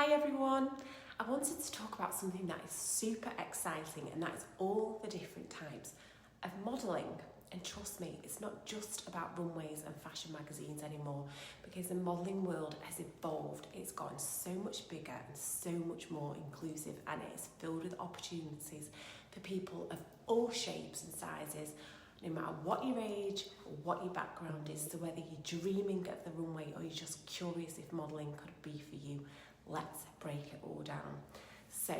Hi everyone! I wanted to talk about something that is super exciting, and that is all the different types of modelling. And trust me, it's not just about runways and fashion magazines anymore, because the modelling world has evolved. It's gotten so much bigger and so much more inclusive, and it is filled with opportunities for people of all shapes and sizes, no matter what your age or what your background is. So whether you're dreaming of the runway or you're just curious if modelling could be for you, let's break it all down. So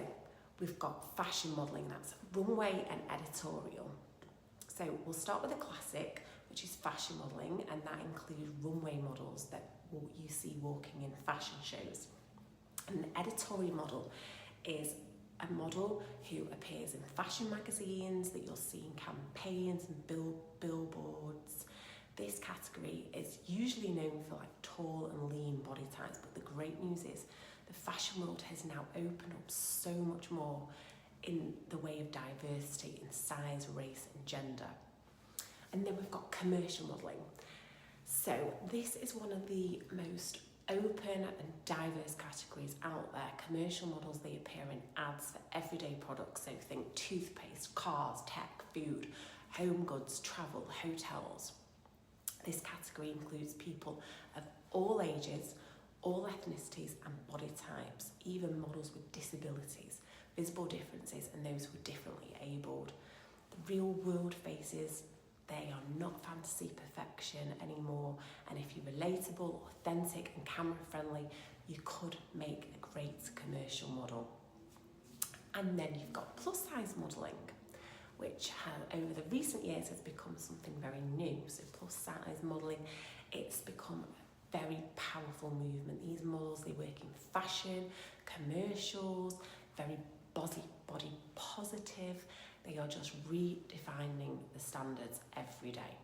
we've got fashion modelling, that's runway and editorial. So we'll start with a classic, which is fashion modelling, and that includes runway models that you see walking in fashion shows. And the editorial model is a model who appears in fashion magazines that you'll see in campaigns and billboards. This category is usually known for like tall and lean body types, but the great news is the fashion world has now opened up so much more in the way of diversity in size, race and gender. And then we've got commercial modelling. So this is one of the most open and diverse categories out there. Commercial models, they appear in ads for everyday products, so think toothpaste, cars, tech, food, home goods, travel, hotels. This category includes people of all ages, all ethnicities and body types, even models with disabilities, visible differences and those who are differently abled. The real world faces, they are not fantasy perfection anymore, and if you're relatable, authentic and camera friendly, you could make a great commercial model. And then you've got plus size modelling, which over the recent years has become something very new. So plus size modelling, it's become a very powerful movement. These models, they work in fashion, commercials, very body positive. They are just redefining the standards every day.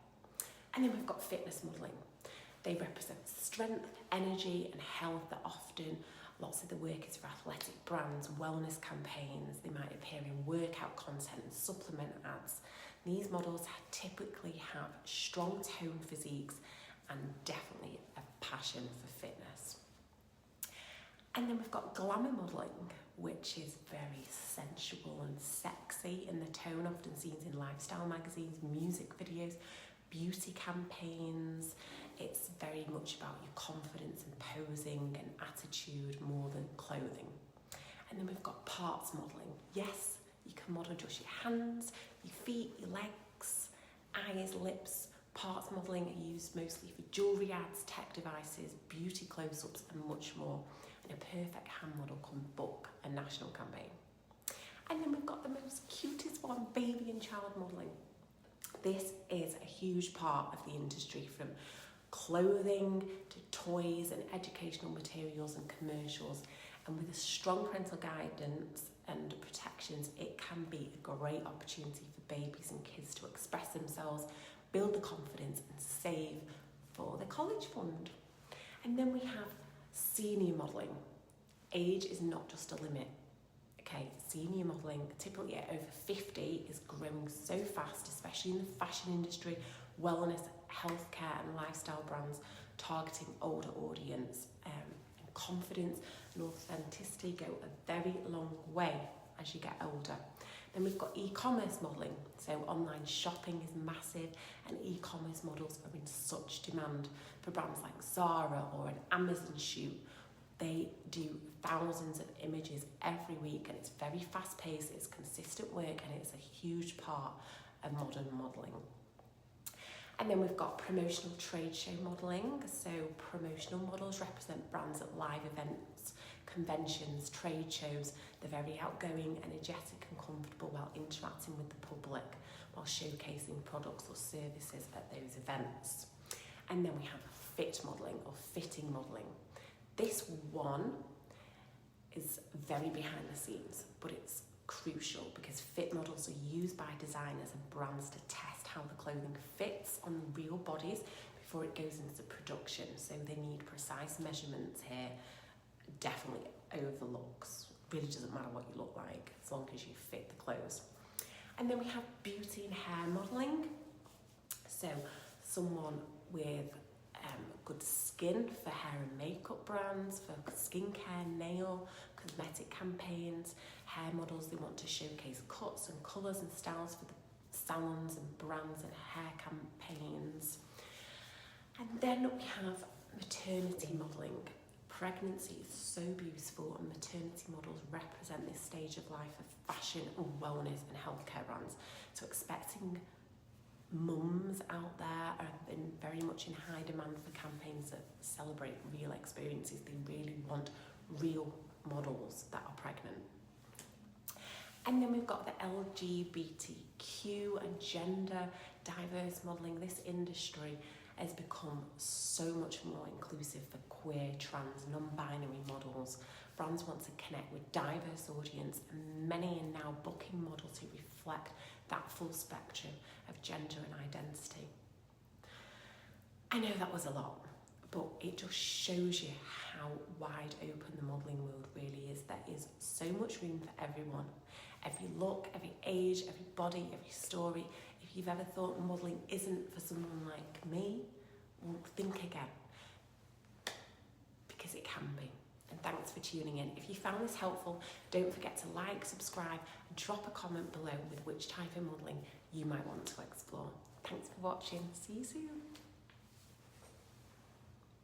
And then we've got fitness modelling. They represent strength, energy and health. That often lots of the work is for athletic brands, wellness campaigns. They might appear in workout content and supplement ads. These models typically have strong tone physiques and definitely a passion for fitness. And then we've got glamour modelling, which is very sensual and sexy in the tone, often seen in lifestyle magazines, music videos, beauty campaigns. It's very much about your confidence and posing and attitude more than clothing. And then we've got parts modelling. Yes, you can model just your hands, your feet, your legs, eyes, lips. Parts modelling are used mostly for jewellery ads, tech devices, beauty close-ups and much more. And a perfect hand model can book a national campaign. And then we've got the most cutest one, baby and child modelling. This is a huge part of the industry, from clothing to toys and educational materials and commercials. And with a strong parental guidance and protections, it can be a great opportunity for babies and kids to express themselves, build the confidence and save for the college fund. And then we have senior modelling. Age is not just a limit. Okay, senior modelling, typically at over 50, is growing so fast, especially in the fashion industry, wellness, healthcare and lifestyle brands targeting older audience. And confidence and authenticity go a very long way as you get older. Then we've got e-commerce modelling. So online shopping is massive, and e-commerce models are in such demand for brands like Zara or an Amazon shoot. They do thousands of images every week, and it's very fast paced, it's consistent work, and it's a huge part of modern modelling. And then we've got promotional trade show modelling. So promotional models represent brands at live events, conventions, trade shows. They're very outgoing, energetic and comfortable while interacting with the public, while showcasing products or services at those events. And then we have fit modelling or fitting modelling. This one is very behind the scenes, but it's crucial because fit models are used by designers and brands to test how the clothing fits on real bodies before it goes into production. So they need precise measurements here. Definitely overlooks. Really doesn't matter what you look like as long as you fit the clothes. And then we have beauty and hair modelling. So someone with good skin for hair and makeup brands, for skincare, nail, cosmetic campaigns, hair models, they want to showcase cuts and colours and styles for the salons and brands and hair campaigns. And then we have maternity modelling. Pregnancy is so beautiful, and maternity models represent this stage of life of fashion and wellness and healthcare brands. So expecting mums out there have been very much in high demand for campaigns that celebrate real experiences. They really want real models that are pregnant. And then we've got the LGBTQ and gender diverse modelling. This industry has become so much more inclusive for queer, trans, non-binary models. Brands want to connect with diverse audience, and many are now booking models who reflect that full spectrum of gender and identity. I know that was a lot, but it just shows you how wide open the modelling world really is. There is so much room for everyone. Every look, every age, every body, every story. If you've ever thought modelling isn't for someone like me, well, think again, because it can be. And thanks for tuning in. If you found this helpful, don't forget to like, subscribe, and drop a comment below with which type of modelling you might want to explore. Thanks for watching. See you soon.